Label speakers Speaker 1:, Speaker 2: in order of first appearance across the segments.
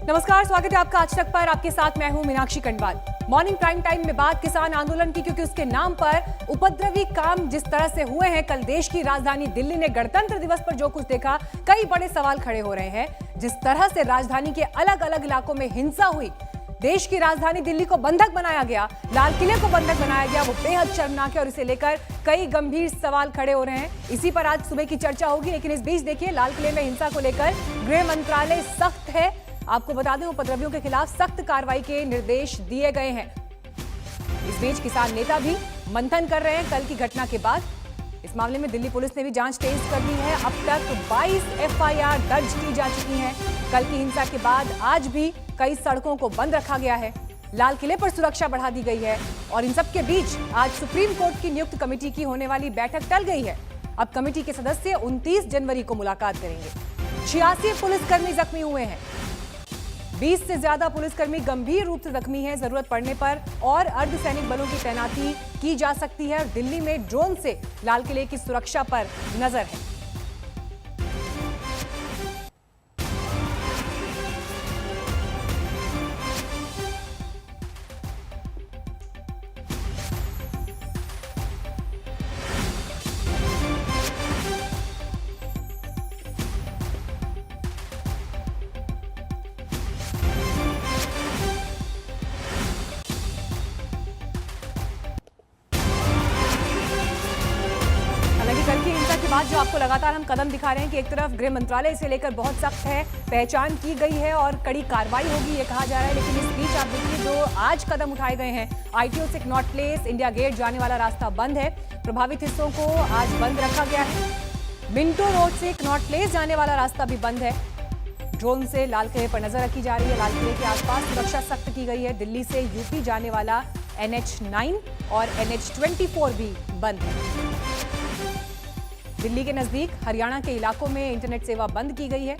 Speaker 1: नमस्कार, स्वागत है आपका आज तक पर। आपके साथ मैं हूं Meenakshi Kandwal. Morning prime time में बात किसान आंदोलन की, क्योंकि उसके नाम पर उपद्रवी काम जिस तरह से हुए हैं। कल देश की राजधानी दिल्ली ने गणतंत्र दिवस पर जो कुछ देखा, कई बड़े सवाल खड़े हो रहे हैं। जिस तरह से राजधानी के अलग अलग इलाकों में हिंसा हुई, देश की राजधानी दिल्ली को बंधक बनाया गया, लाल किले को बंधक बनाया गया, वो बेहद शर्मनाक है और इसे लेकर कई गंभीर सवाल खड़े हो रहे हैं। इसी पर आज सुबह की चर्चा होगी। लेकिन इस बीच देखिए, लाल किले में हिंसा को लेकर गृह मंत्रालय सख्त है। आपको बता दें, उपद्रवियों के खिलाफ सख्त कार्रवाई के निर्देश दिए गए हैं। इस बीच किसान नेता भी मंथन कर रहे हैं कल की घटना के बाद। इस मामले में दिल्ली पुलिस ने भी जांच तेज कर दी है। अब तक 22 एफआईआर दर्ज की जा चुकी हैं। कल की हिंसा के बाद आज भी कई सड़कों को बंद रखा गया है। लाल किले पर सुरक्षा बढ़ा दी गई है। और इन सब के बीच आज सुप्रीम कोर्ट की नियुक्त कमेटी की होने वाली बैठक टल गई है। अब कमेटी के सदस्य 29 जनवरी को मुलाकात करेंगे। 86 पुलिसकर्मी जख्मी हुए हैं। 20 से ज्यादा पुलिसकर्मी गंभीर रूप से जख्मी हैं। जरूरत पड़ने पर और अर्धसैनिक बलों की तैनाती की जा सकती है। और दिल्ली में ड्रोन से लाल किले की सुरक्षा पर नजर है। कल की हिंसा के बाद जो आपको लगातार हम कदम दिखा रहे हैं कि एक तरफ गृह मंत्रालय इसे लेकर बहुत सख्त है, पहचान की गई है और कड़ी कार्रवाई होगी, ये कहा जा रहा है। लेकिन इस बीच आप देखिए, जो आज कदम उठाए गए हैं, आईटीओ से कनॉट प्लेस, इंडिया गेट जाने वाला रास्ता बंद है। प्रभावित हिस्सों को आज बंद रखा गया है। मिंटो रोड से कनॉट प्लेस जाने वाला रास्ता भी बंद है। ड्रोन से लाल किले पर नजर रखी जा रही है। लाल किले के आसपास सुरक्षा सख्त की गई है। दिल्ली से यूपी जाने वाला NH9 और NH24 भी बंद है। दिल्ली के नजदीक हरियाणा के इलाकों में इंटरनेट सेवा बंद की गई है।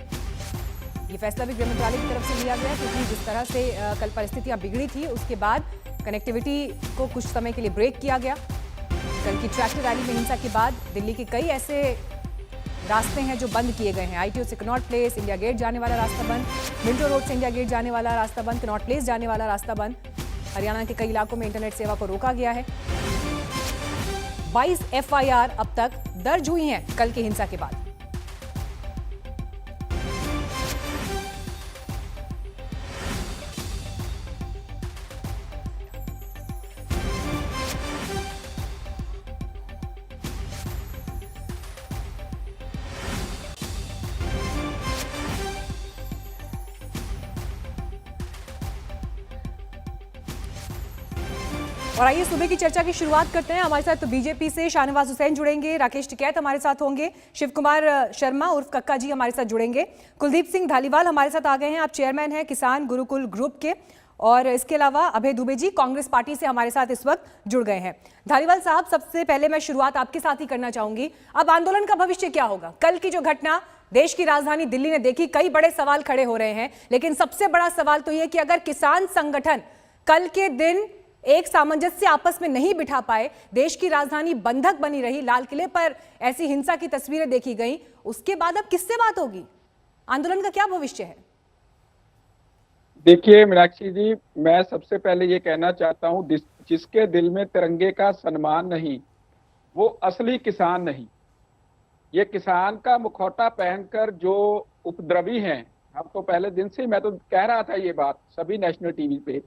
Speaker 1: ये फैसला भी गृह मंत्रालय की तरफ से लिया गया, क्योंकि जिस तरह से कल परिस्थितियां बिगड़ी थी, उसके बाद कनेक्टिविटी को कुछ समय के लिए ब्रेक किया गया। कल की ट्रैक्टर रैली में हिंसा के बाद दिल्ली के कई ऐसे रास्ते हैं जो बंद किए गए हैं। आईटीओ से कनॉट प्लेस, इंडिया गेट जाने वाला रास्ता बंद, मिंटो रोड से इंडिया गेट जाने वाला रास्ता बंद, कनॉट प्लेस जाने वाला रास्ता बंद। हरियाणा के कई इलाकों में इंटरनेट सेवा को रोका गया है। 22 एफआईआर अब तक दर्ज हुई हैं कल की हिंसा के बाद। और आइए सुबह की चर्चा की शुरुआत करते हैं। हमारे साथ बीजेपी से शाहनवाज हुसैन जुड़ेंगे, राकेश टिकैत हमारे साथ होंगे, शिव कुमार शर्मा उर्फ कक्का जी हमारे साथ जुड़ेंगे, कुलदीप सिंह धालीवाल हमारे साथ आ गए हैं। आप चेयरमैन हैं किसान गुरुकुल ग्रुप के। और इसके अलावा अभय दुबे जी कांग्रेस पार्टी से हमारे साथ इस वक्त जुड़ गए हैं। धालीवाल साहब, सबसे पहले मैं शुरुआत आपके साथ ही करना चाहूंगी। अब आंदोलन का भविष्य क्या होगा? कल की जो घटना देश की राजधानी दिल्ली ने देखी, कई बड़े सवाल खड़े हो रहे हैं। लेकिन सबसे बड़ा सवाल तो यह कि अगर किसान संगठन कल के दिन एक सामंजस्य आपस में नहीं बिठा पाए, देश की राजधानी बंधक बनी रही, लाल किले पर ऐसी हिंसा की तस्वीरें देखी गई, उसके बाद अब किससे बात होगी? आंदोलन का क्या भविष्य है?
Speaker 2: देखिए मीनाक्षी जी, मैं सबसे पहले ये कहना चाहता हूँ, जिसके दिल में तिरंगे का सम्मान नहीं, वो असली किसान नहीं। ये किसान का मुखौटा पहनकर जो उपद्रवी हैं, हम तो पहले दिन से मैं तो कह रहा था ये बात सभी नेशनल टीवी पे,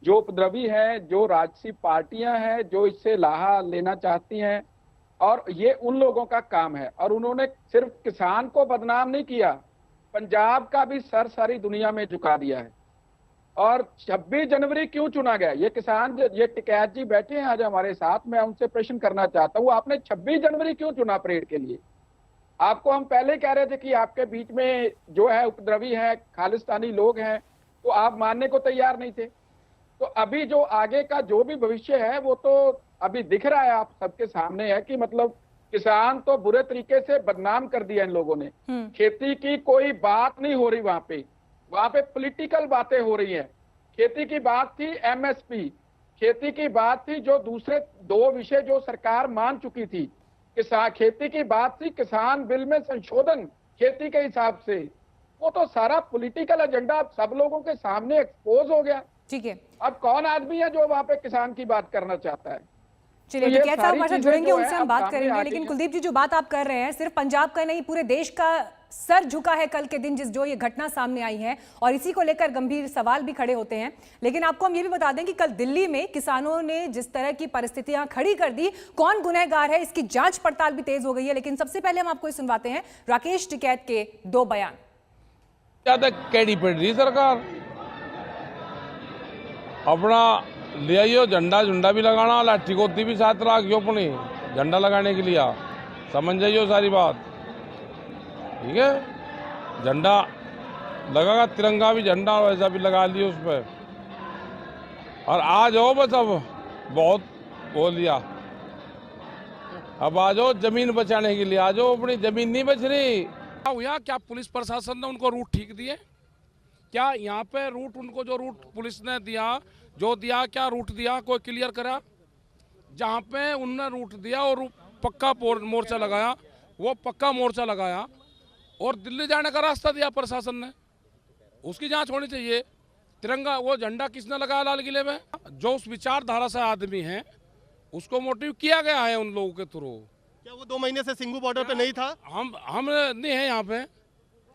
Speaker 2: जो उपद्रवी हैं, जो राजसी पार्टियां हैं, जो इससे लाहा लेना चाहती हैं, और ये उन लोगों का काम है। और उन्होंने सिर्फ किसान को बदनाम नहीं किया, पंजाब का भी सर सारी दुनिया में झुका दिया है। और 26 जनवरी क्यों चुना गया? ये किसान, ये टिकैत जी बैठे हैं आज हमारे साथ, मैं उनसे प्रश्न करना चाहता हूँ, आपने 26 जनवरी क्यों चुना परेड के लिए? आपको हम पहले कह रहे थे कि आपके बीच में जो है उपद्रवी है, खालिस्तानी लोग हैं, तो आप मानने को तैयार नहीं थे। तो अभी जो आगे का जो भी भविष्य है, वो तो अभी दिख रहा है, आप सबके सामने है कि मतलब किसान तो बुरे तरीके से बदनाम कर दिया इन लोगों ने। खेती की कोई बात नहीं हो रही वहां पे पॉलिटिकल बातें हो रही हैं। खेती की बात थी MSP, खेती की बात थी जो दूसरे दो विषय जो सरकार मान चुकी थी। किसान खेती की बात थी, किसान बिल में संशोधन खेती के हिसाब से, वो तो सारा पॉलिटिकल एजेंडा सब लोगों के सामने एक्सपोज हो गया।
Speaker 1: ठीक है,
Speaker 2: अब कौन आदमी है जो वहां पे किसान की बात करना चाहता है?
Speaker 1: चलिए
Speaker 2: ये
Speaker 1: टिकैत साहब
Speaker 2: सारी
Speaker 1: हमारे साथ
Speaker 2: चीजें
Speaker 1: जुड़ेंगे,
Speaker 2: जो
Speaker 1: उनसे
Speaker 2: है
Speaker 1: हम
Speaker 2: अब
Speaker 1: बात
Speaker 2: सामने
Speaker 1: करेंगे।
Speaker 2: आ
Speaker 1: लेकिन
Speaker 2: गई
Speaker 1: कुलदीप जी, जो बात आप कर रहे हैं सिर्फ पंजाब का नहीं, पूरे देश का सर झुका है कल के दिन जो ये घटना सामने आई है, और इसी को लेकर गंभीर सवाल भी खड़े होते हैं। लेकिन आपको हम ये भी बता दें कि कल दिल्ली में किसानों ने जिस तरह की परिस्थितियां खड़ी कर दी, कौन गुनहगार है इसकी जांच पड़ताल भी तेज हो गई है। लेकिन सबसे पहले हम आपको सुनवाते हैं राकेश टिकैत के 2 बयान।
Speaker 3: ज्यादा कैडी पड़ रही सरकार, अपना ले आइयो झंडा झुंडा भी लगाना, लाठी गोती भी साथ रखियो अपनी झंडा लगाने के लिए, समझ जाइयो सारी बात, ठीक है। झंडा लगागा, तिरंगा भी झंडा वैसा भी लगा लियो उस पर, और आ जाओ बस, अब बहुत बोल लिया, अब आ जाओ जमीन बचाने के लिए, आ जाओ, अपनी जमीन नहीं बच रही। क्या पुलिस प्रशासन ने उनको रूट ठीक दिए? क्या यहाँ पे रूट, उनको जो रूट पुलिस ने दिया, क्या रूट दिया कोई क्लियर करा? जहाँ पे उनने रूट दिया और पक्का मोर्चा लगाया, वो पक्का मोर्चा लगाया, और दिल्ली जाने का रास्ता दिया प्रशासन ने, उसकी जांच होनी चाहिए। तिरंगा, वो झंडा किसने लगाया लाल किले में? जो उस विचारधारा से आदमी है उसको मोटिव किया गया है उन लोगों के थ्रू।
Speaker 4: क्या वो 2 महीने से सिंघू बॉर्डर पे नहीं था?
Speaker 3: हम नहीं है यहाँ पे,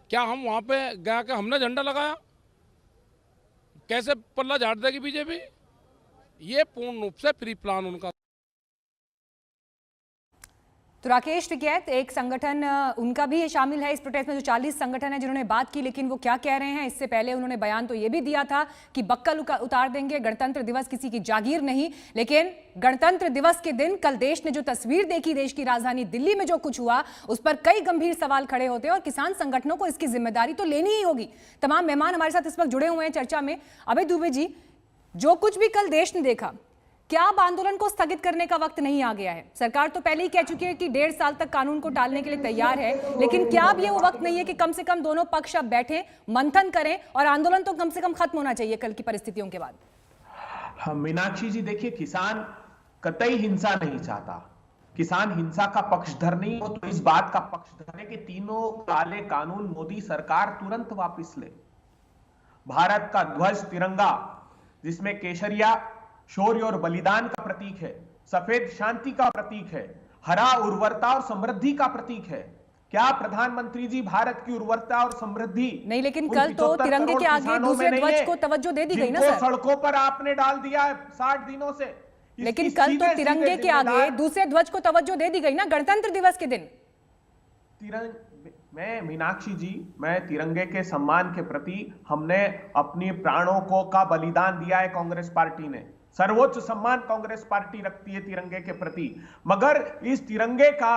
Speaker 3: क्या हम वहाँ पे गया कि हमने झंडा लगाया? कैसे पल्ला झाड़ देगी बीजेपी? ये पूर्ण रूप से प्री प्लान उनका।
Speaker 1: तो राकेश टिकैत, एक संगठन उनका भी शामिल है इस प्रोटेस्ट में, जो 40 संगठन है जिन्होंने बात की। लेकिन वो क्या कह रहे हैं, इससे पहले उन्होंने बयान तो ये भी दिया था कि बक्कल उतार देंगे, गणतंत्र दिवस किसी की जागीर नहीं। लेकिन गणतंत्र दिवस के दिन कल देश ने जो तस्वीर देखी, देश की राजधानी दिल्ली में जो कुछ हुआ, उस पर कई गंभीर सवाल खड़े होते हैं, और किसान संगठनों को इसकी जिम्मेदारी तो लेनी ही होगी। तमाम मेहमान हमारे साथ इस वक्त जुड़े हुए हैं चर्चा में। अभय दुबे जी, जो कुछ भी कल देश ने देखा, क्या अब आंदोलन को स्थगित करने का वक्त नहीं आ गया है? सरकार तो पहले ही कह चुकी है कि 1.5 साल तक कानून को टालने के लिए तैयार है, लेकिन क्या अब ये वो वक्त नहीं है कि कम से कम दोनों पक्ष अब बैठें, मंथन करें, और आंदोलन तो कम से कम खत्म होना चाहिए कल की परिस्थितियों के बाद?
Speaker 5: हाँ, मीनाक्षी जी, देखिए, किसान कतई हिंसा नहीं चाहता, किसान हिंसा का पक्षधर नहीं हो, तो इस बात का पक्षधर है कि तीनों काले कानून मोदी सरकार तुरंत वापस ले। भारत का ध्वज तिरंगा, जिसमें केसरिया शौर्य और बलिदान का प्रतीक है, सफेद शांति का प्रतीक है, हरा उर्वरता और समृद्धि का प्रतीक है। क्या प्रधानमंत्री जी भारत की उर्वरता और समृद्धि
Speaker 1: नहीं? लेकिन कल तो तिरंगे के आगे दूसरे ध्वज को तवज्जो दे दी गई ना सर?
Speaker 5: सड़कों पर आपने डाल दिया है 60 दिनों से।
Speaker 1: लेकिन कल तो तिरंगे के आगे दूसरे ध्वज को तवज्जो दे दी गई ना गणतंत्र दिवस के दिन।
Speaker 5: मैं मीनाक्षी जी, मैं तिरंगे के सम्मान के प्रति हमने अपने प्राणों का बलिदान दिया है। कांग्रेस पार्टी ने सर्वोच्च सम्मान कांग्रेस पार्टी रखती है तिरंगे के प्रति, मगर इस तिरंगे का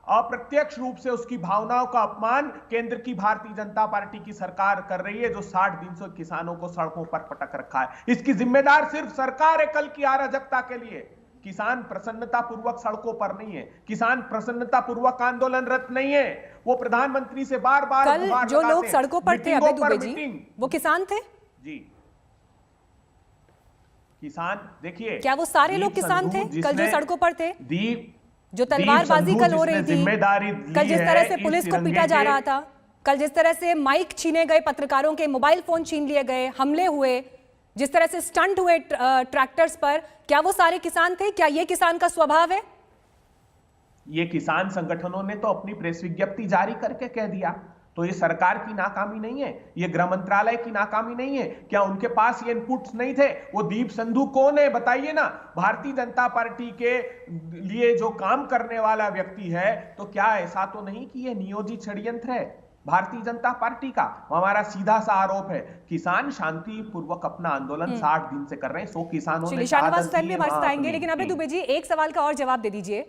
Speaker 5: अप्रत्यक्ष रूप से उसकी भावनाओं का अपमान केंद्र की भारतीय जनता पार्टी की सरकार कर रही है, जो 60 दिन से किसानों को सड़कों पर पटक रखा है। इसकी जिम्मेदार सिर्फ सरकार है कल की अराजकता के लिए। किसान प्रसन्नता पूर्वक सड़कों पर नहीं है, किसान प्रसन्नता पूर्वक आंदोलनरत नहीं है। वो प्रधानमंत्री से बार बार
Speaker 1: कल जो लोग सड़कों पर थे अभय दुबे जी, वो किसान थे जी?
Speaker 5: किसान, देखिए,
Speaker 1: क्या वो सारे लोग किसान थे कल जो सड़कों पर थे? जो तलवारबाजी कल हो रही थी, कल जिस तरह से पुलिस को पीटा जा रहा था, कल जिस तरह से माइक छीने गए, पत्रकारों के मोबाइल फोन छीन लिए गए, हमले हुए, जिस तरह से स्टंट हुए ट्रैक्टर्स पर, क्या वो सारे किसान थे? क्या ये किसान का स्वभाव है?
Speaker 5: ये किसान संगठनों ने तो अपनी प्रेस विज्ञप्ति जारी करके कह दिया। तो ये सरकार की नाकामी नहीं है, ये गृह मंत्रालय की नाकामी नहीं है। क्या उनके पास ये इनपुट्स नहीं थे? वो दीप संधू कौन है बताइए ना? भारतीय जनता पार्टी के लिए जो काम करने वाला व्यक्ति है, तो क्या ऐसा तो नहीं कि ये नियोजित षड्यंत्र है भारतीय जनता पार्टी का? हमारा सीधा सा आरोप है, किसान शांति पूर्वक अपना आंदोलन 60 दिन से कर रहे हैं। 100 किसानों ने
Speaker 1: आएंगे। लेकिन अभय दुबे जी, एक सवाल का और जवाब दे दीजिए।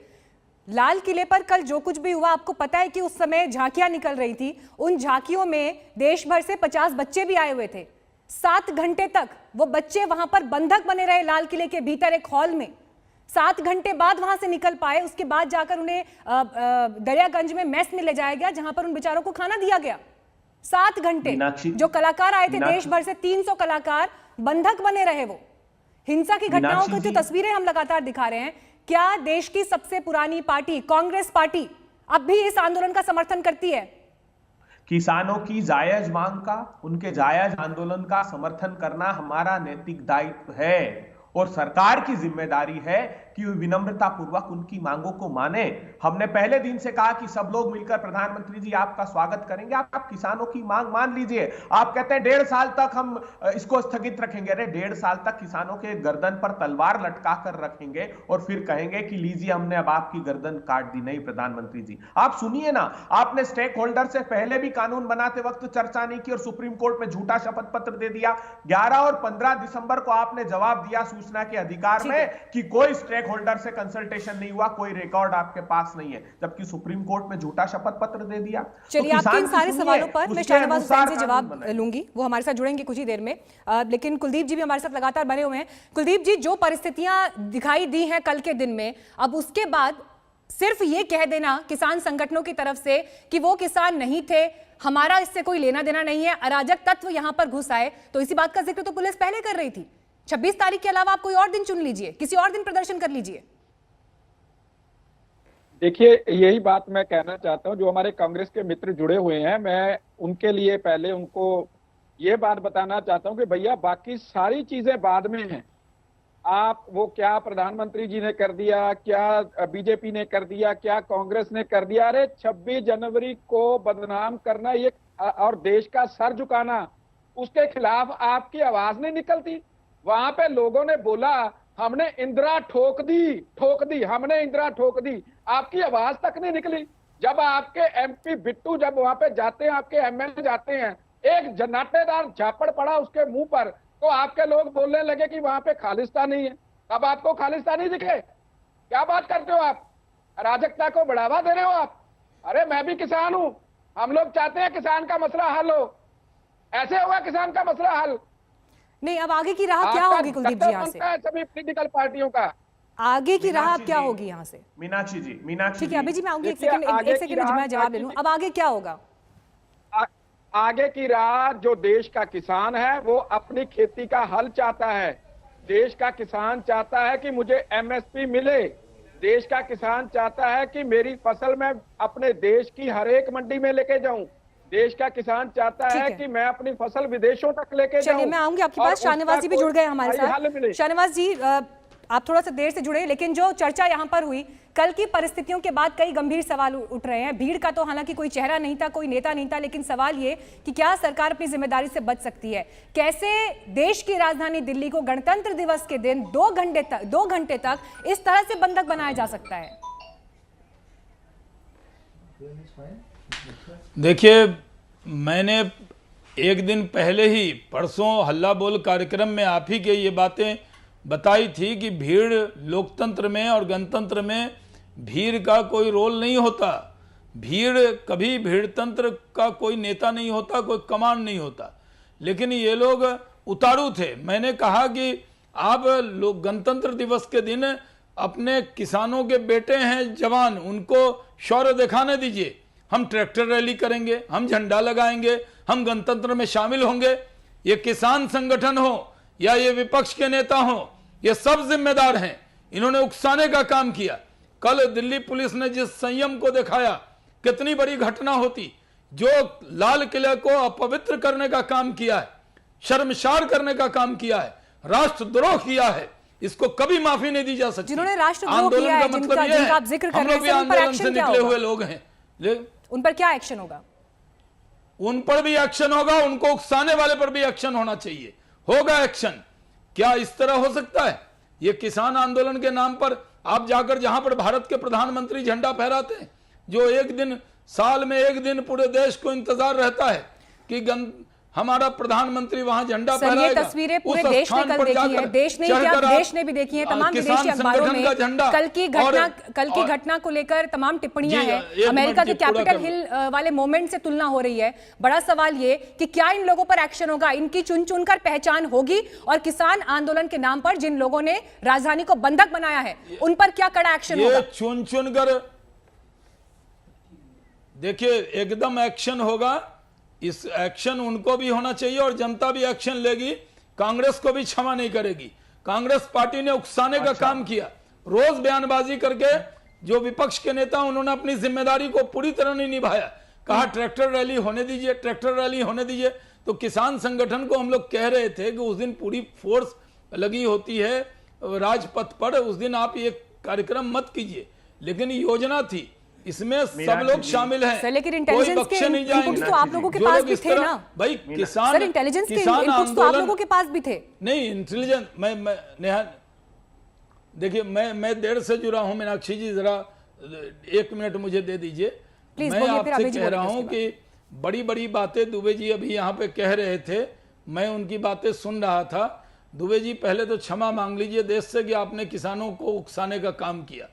Speaker 1: लाल किले पर कल जो कुछ भी हुआ, आपको पता है कि उस समय झांकियां निकल रही थी, उन झांकियों में देश भर से 50 बच्चे भी आए हुए थे। 7 घंटे तक वो बच्चे वहां पर बंधक बने रहे लाल किले के भीतर एक हॉल में। 7 घंटे बाद वहां से निकल पाए, उसके बाद जाकर उन्हें दरियागंज में मेस में ले जाया गया, जहां पर उन बेचारों को खाना दिया गया। 7 घंटे जो कलाकार आए थे देश भर से, 300 कलाकार बंधक बने रहे। वो हिंसा की घटनाओं की जो तस्वीरें हम लगातार दिखा रहे हैं, क्या देश की सबसे पुरानी पार्टी कांग्रेस पार्टी अब भी इस आंदोलन का समर्थन करती है?
Speaker 5: किसानों की जायज मांग का, उनके जायज आंदोलन का समर्थन करना हमारा नैतिक दायित्व है और सरकार की जिम्मेदारी है कि विनम्रता पूर्वक उनकी मांगों को माने। हमने पहले दिन से कहा कि सब लोग मिलकर प्रधानमंत्री जी आपका स्वागत करेंगे, आप किसानों की मांग मान लीजिए। आप कहते हैं 1.5 साल तक हम इसको स्थगित रखेंगे। अरे 1.5 साल तक किसानों के गर्दन पर तलवार लटका कर रखेंगे और फिर कहेंगे कि लीजिए हमने अब आपकी गर्दन काट दी। नहीं प्रधानमंत्री जी, आप सुनिए ना, आपने स्टेक होल्डर से पहले भी कानून बनाते वक्त चर्चा नहीं की और सुप्रीम कोर्ट में झूठा शपथ पत्र दे दिया। 11 और 15 दिसंबर को आपने जवाब दिया सूचना के अधिकार में कि कोई स्टेक होल्डर से कंसल्टेशन नहीं हुआ, कोई रिकॉर्ड आपके पास नहीं है, जबकि सुप्रीम कोर्ट में झूठा शपथ पत्र दे दिया।
Speaker 1: चलिए, आपके इन सारे सवालों पर मैं शाहनवाज हुसैन से जवाब लूंगी, वो हमारे साथ जुड़ेंगे कुछ ही देर में। लेकिन कुलदीप जी भी हमारे साथ लगातार बने हुए हैं। कुलदीप जी, जो परिस्थितियां दिखाई दी हैं कल के दिन में, अब उसके बाद सिर्फ ये कह देना किसान संगठनों की तरफ से कि वो किसान नहीं थे, हमारा इससे कोई लेना देना नहीं है, अराजक तत्व यहां पर घुस आए, तो इसी बात का जिक्र तो पुलिस पहले कर रही थी। 26 तारीख के अलावा आप कोई और दिन चुन लीजिए, किसी और दिन प्रदर्शन कर लीजिए।
Speaker 2: देखिए, यही बात मैं कहना चाहता हूं, जो हमारे कांग्रेस के मित्र जुड़े हुए हैं, मैं उनके लिए पहले उनको ये बात बताना चाहता हूं कि भैया बाकी सारी चीजें बाद में हैं। आप वो क्या प्रधानमंत्री जी ने कर दिया, क्या बीजेपी ने कर दिया, क्या कांग्रेस ने कर दिया, अरे 26 जनवरी को बदनाम करना ये और देश का सर झुकाना, उसके खिलाफ आपकी आवाज नहीं निकलती। वहां पे लोगों ने बोला हमने इंदिरा ठोक दी, हमने इंदिरा ठोक दी, आपकी आवाज तक नहीं निकली। जब आपके एमपी बिट्टू जब वहां पे जाते हैं, आपके एमएलए जाते हैं, एक जन्नाटेदार झापड़ पड़ा उसके मुंह पर, तो आपके लोग बोलने लगे कि वहां पे खालिस्तानी है। अब आपको खालिस्तानी दिखे? क्या बात करते हो आप? अराजकता को बढ़ावा दे रहे हो आप। अरे मैं भी किसान हूं, हम लोग चाहते हैं किसान का मसला हल हो। ऐसे होगा किसान का मसला हल?
Speaker 1: नहीं, अब आगे की राह क्या होगी कुलदीप जी यहाँ से?
Speaker 2: सभी पॉलिटिकल पार्टियों का
Speaker 1: आगे की राह क्या होगी यहाँ से?
Speaker 5: मीनाक्षी जी,
Speaker 1: ठीक है, अभी जी मैं आऊंगी, एक सेकंड मैं जवाब ले लूं। अब आगे क्या होगा?
Speaker 2: आगे की राह, जो देश का किसान है वो अपनी खेती का हल चाहता है। देश का किसान चाहता है कि मुझे एमएसपी मिले। देश का किसान चाहता है कि मेरी फसल मैं अपने देश की हर एक मंडी में लेके जाऊं। देश का किसान चाहता है कि मैं अपनी फसल विदेशों तक लेके जाऊं।
Speaker 1: चलिए, मैं आऊंगी आपके पास। शाहनवाज जी भी जुड़ गए हमारे साथ। शाहनवाज जी, आप थोड़ा सा देर से जुड़े, लेकिन जो चर्चा यहाँ पर हुई, कल की परिस्थितियों के बाद कई गंभीर सवाल उठ रहे हैं। भीड़ का तो हालांकि कोई चेहरा नहीं था, कोई नेता नहीं था, लेकिन सवाल ये कि क्या सरकार अपनी जिम्मेदारी से बच सकती है? कैसे देश की राजधानी दिल्ली को गणतंत्र दिवस के दिन 2 घंटे तक इस तरह से बंधक बनाया जा सकता है?
Speaker 6: देखिए, मैंने एक दिन पहले ही परसों हल्ला बोल कार्यक्रम में आप ही के ये बातें बताई थी कि भीड़ लोकतंत्र में और गणतंत्र में भीड़ का कोई रोल नहीं होता। भीड़ कभी भीड़तंत्र का कोई नेता नहीं होता, कोई कमांड नहीं होता। लेकिन ये लोग उतारू थे। मैंने कहा कि आप लोग गणतंत्र दिवस के दिन अपने किसानों के बेटे हैं जवान, उनको शौर्य दिखाने दीजिए। हम ट्रैक्टर रैली करेंगे, हम झंडा लगाएंगे, हम गणतंत्र में शामिल होंगे। ये किसान संगठन हो या ये विपक्ष के नेता हो, ये सब जिम्मेदार हैं। इन्होंने उकसाने का काम किया। कल दिल्ली पुलिस ने जिस संयम को दिखाया, कितनी बड़ी घटना होती। जो लाल किले को अपवित्र करने का काम किया है, शर्मसार करने का काम किया है, राष्ट्रद्रोह किया है, इसको कभी माफी नहीं दी जा सकती।
Speaker 1: जिन्होंने राष्ट्रद्रोह किया है, जिनका आप जिक्र कर रहे हैं, उन पर एक्शन क्या होगा?
Speaker 6: हुए लोग हैं,
Speaker 1: उन पर क्या एक्शन होगा?
Speaker 6: उन पर भी एक्शन होगा, उनको उकसाने वाले पर भी एक्शन होना चाहिए। होगा एक्शन। क्या इस तरह हो सकता है? ये किसान आंदोलन के नाम पर आप जाकर जहां पर भारत के प्रधानमंत्री झंडा फहराते हैं, जो एक दिन साल में एक दिन पूरे देश को इंतजार रहता है कि हमारा प्रधानमंत्री वहां झंडा फहराएगा।
Speaker 1: ये तस्वीरें पूरे देश ने कल देखी है। देश ने क्या, देश ने भी देखी है। तमाम विदेशी अखबारों में कल की घटना को लेकर तमाम टिप्पणियां हैं। अमेरिका के कैपिटल हिल वाले मोमेंट से तुलना हो रही है। बड़ा सवाल ये कि क्या इन लोगों पर एक्शन होगा, इनकी चुन चुनकर पहचान होगी, और किसान आंदोलन के नाम पर जिन लोगों ने राजधानी को बंधक बनाया है उन पर क्या कड़ा एक्शन होगा?
Speaker 6: चुन चुनकर देखिए, एकदम एक्शन होगा। इस एक्शन उनको भी होना चाहिए और जनता भी एक्शन लेगी। कांग्रेस को भी क्षमा नहीं करेगी। कांग्रेस पार्टी ने उकसाने का काम किया, रोज बयानबाजी करके। जो विपक्ष के नेता उन्होंने अपनी जिम्मेदारी को पूरी तरह नहीं निभाया। कहा ट्रैक्टर रैली होने दीजिए, ट्रैक्टर रैली होने दीजिए। तो किसान संगठन को हम लोग कह रहे थे कि उस दिन पूरी फोर्स लगी होती है राजपथ पर, उस दिन आप ये कार्यक्रम मत कीजिए, लेकिन योजना थी, इसमें सब लोग शामिल हैं।
Speaker 1: सर, लेकिन
Speaker 6: कोई
Speaker 1: इंटेलिजेंस
Speaker 6: बख्शे
Speaker 1: के
Speaker 6: नहीं जाएंगे।
Speaker 1: इनपुट्स तो आप लोगों के
Speaker 6: जो
Speaker 1: पास
Speaker 6: लोग
Speaker 1: भी
Speaker 6: इस
Speaker 1: थे
Speaker 6: तरह-
Speaker 1: ना
Speaker 6: भाई किसान,
Speaker 1: सर, इंटेलिजेंस के
Speaker 6: किसान
Speaker 1: इनपुट्स तो आप
Speaker 6: आंदोलन-
Speaker 1: लोगों के पास भी थे।
Speaker 6: नहीं, इंटेलिजेंस मैं नेहा देखिए, मैं देर से जुड़ा हूं। मीनाक्षी जी जरा 1 मिनट मुझे दे दीजिए।
Speaker 1: प्लीज
Speaker 6: मैं
Speaker 1: बोलिए, फिर
Speaker 6: आपसे
Speaker 1: अभय जी
Speaker 6: कह रहा
Speaker 1: बोलेंगे
Speaker 6: हूं कि बड़ी बड़ी बातें दुबे जी अभी यहाँ पे कह रहे थे, मैं उनकी बातें सुन रहा था। दुबे जी पहले तो क्षमा मांग लीजिए देश से कि आपने किसानों को उकसाने का काम किया।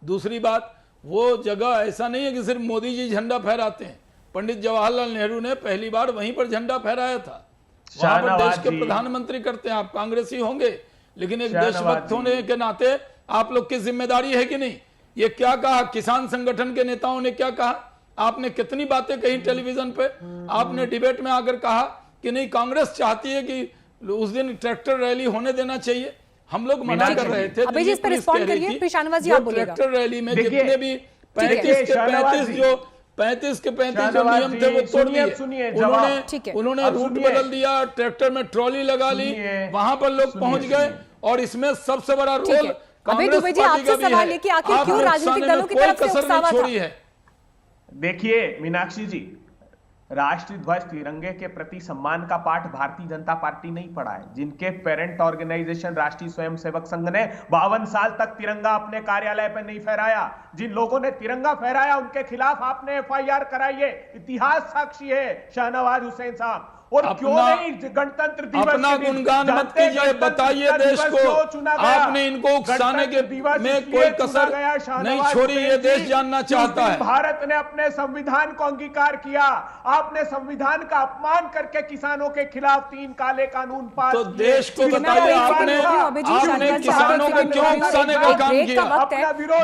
Speaker 6: दूसरी बात, वो जगह ऐसा नहीं है कि सिर्फ मोदी जी झंडा फहराते हैं। पंडित जवाहरलाल नेहरू ने पहली बार वहीं पर झंडा फहराया था। वहां पर देश के प्रधानमंत्री करते हैं। आप कांग्रेसी होंगे, लेकिन एक देशभक्त होने के नाते आप लोग की जिम्मेदारी है कि नहीं। ये क्या कहा किसान संगठन के नेताओं ने, क्या कहा आपने, कितनी बातें कही टेलीविजन पे। आपने डिबेट में आकर कहा कि नहीं कांग्रेस चाहती है कि उस दिन ट्रैक्टर रैली होने देना चाहिए। हम लोग मना कर रहे थे।
Speaker 1: अभय जी इस पर रिस्पॉन्ड करिए, फिर शाहनवाज जी आप बोलिएगा।
Speaker 6: ट्रैक्टर रैली में जितने भी 35 के 35 जो नियम थे वो तोड़ दिए उन्होंने रूट बदल दिया, ट्रैक्टर में ट्रॉली लगा ली, वहां पर लोग पहुंच गए। और इसमें सबसे बड़ा रोल कांग्रेस पार्टी का भी है।
Speaker 1: कि आखिर क्यों राजनीतिक दलों की तरफ से उकसावा था?
Speaker 5: देखिए मीनाक्षी जी, राष्ट्रीय ध्वज तिरंगे के प्रति सम्मान का पाठ भारतीय जनता पार्टी नहीं पढ़ा है। जिनके पेरेंट ऑर्गेनाइजेशन राष्ट्रीय स्वयंसेवक संघ ने 52 साल तक तिरंगा अपने कार्यालय पर नहीं फहराया, जिन लोगों ने तिरंगा फहराया उनके खिलाफ आपने एफआईआर कराई है। इतिहास साक्षी है शहनवाज हुसैन साहब। और क्यों नहीं गणतंत्र दिवस
Speaker 6: अपना गुणगान मत कीजिए, बताइए देश को आपने इनको उकसाने के में कोई कसर नहीं छोड़ी। ये देश जानना चाहता है।
Speaker 5: भारत ने अपने संविधान को अंगीकार किया, आपने संविधान का अपमान करके किसानों के खिलाफ 3 काले कानून पास
Speaker 6: तो देश को बताइए आपने किसानों को क्यों उकसाने का काम किया।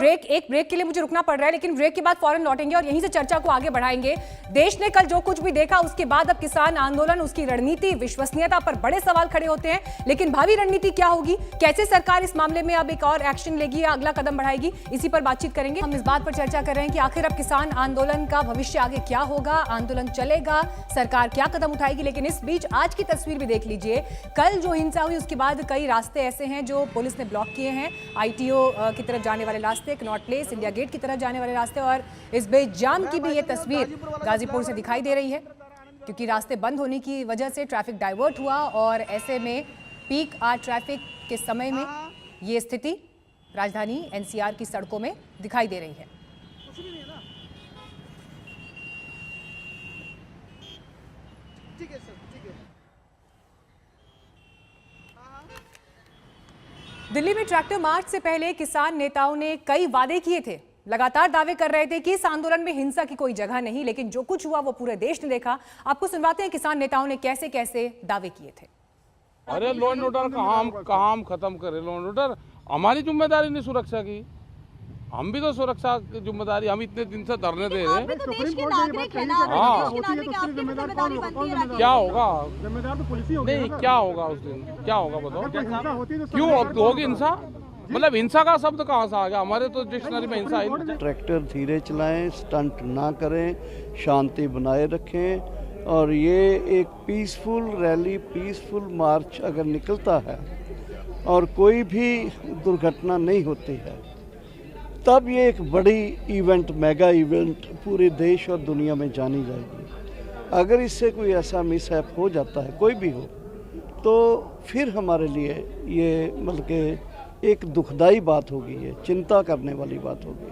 Speaker 1: एक ब्रेक के लिए मुझे रुकना पड़ रहा है, लेकिन ब्रेक के बाद फौरन लौटेंगे और यहीं से चर्चा को आगे बढ़ाएंगे। देश ने कल जो कुछ भी देखा उसके बाद अब किसान आंदोलन, उसकी रणनीति, विश्वसनीयता पर बड़े सवाल खड़े होते हैं। लेकिन भावी रणनीति क्या होगी, कैसे सरकार इस मामले में अब एक और एक्शन लेगी या अगला कदम बढ़ाएगी, इसी पर बातचीत करेंगे। हम इस बात पर चर्चा कर रहे हैं कि आखिर अब किसान आंदोलन का भविष्य आगे क्या होगा, आंदोलन चलेगा, सरकार क्या कदम उठाएगी। लेकिन इस बीच आज की तस्वीर भी देख लीजिए। कल जो हिंसा हुई उसके बाद कई रास्ते ऐसे हैं जो पुलिस ने ब्लॉक किए हैं। आईटीओ की तरफ जाने वाले रास्ते, कनॉट प्लेस, इंडिया गेट की तरफ जाने वाले रास्ते, और इस बीच जाम की भी ये तस्वीर गाजीपुर से दिखाई दे रही है, क्योंकि रास्ते बंद होने की वजह से ट्रैफिक डाइवर्ट हुआ। और ऐसे में पीक आवर ट्रैफिक के समय में ये स्थिति राजधानी एनसीआर की सड़कों में दिखाई दे रही है। दिल्ली में ट्रैक्टर मार्च से पहले किसान नेताओं ने कई वादे किए थे। लगातार दावे कर रहे थे कि इस आंदोलन में हिंसा की कोई जगह नहीं, लेकिन जो कुछ हुआ वो पूरे देश ने देखा। आपको सुनवाते हैं किसान नेताओं ने कैसे कैसे दावे किए थे।
Speaker 3: अरे लॉ एंड ऑर्डर कहाँ हम खत्म करें। लॉ एंड ऑर्डर हमारी जिम्मेदारी नहीं सुरक्षा की, हम भी तो सुरक्षा की जिम्मेदारी, हम इतने दिन से धरने दे रहे हैं। क्या होगा नहीं, क्या होगा उस दिन, क्या होगा बताओ। क्यों होगी हिंसा, मतलब हिंसा का शब्द कहाँ से आ गया, हमारे तो डिक्शनरी में हिंसा है।
Speaker 7: ट्रैक्टर धीरे चलाएं, स्टंट ना करें, शांति बनाए रखें। और ये एक पीसफुल रैली, पीसफुल मार्च अगर निकलता है और कोई भी दुर्घटना नहीं होती है, तब ये एक बड़ी इवेंट, मेगा इवेंट पूरे देश और दुनिया में जानी जाएगी। अगर इससे कोई ऐसा मिसहैप हो जाता है, कोई भी हो, तो फिर हमारे लिए ये मतलब कि एक दुखदाई बात होगी, ये चिंता करने वाली बात होगी।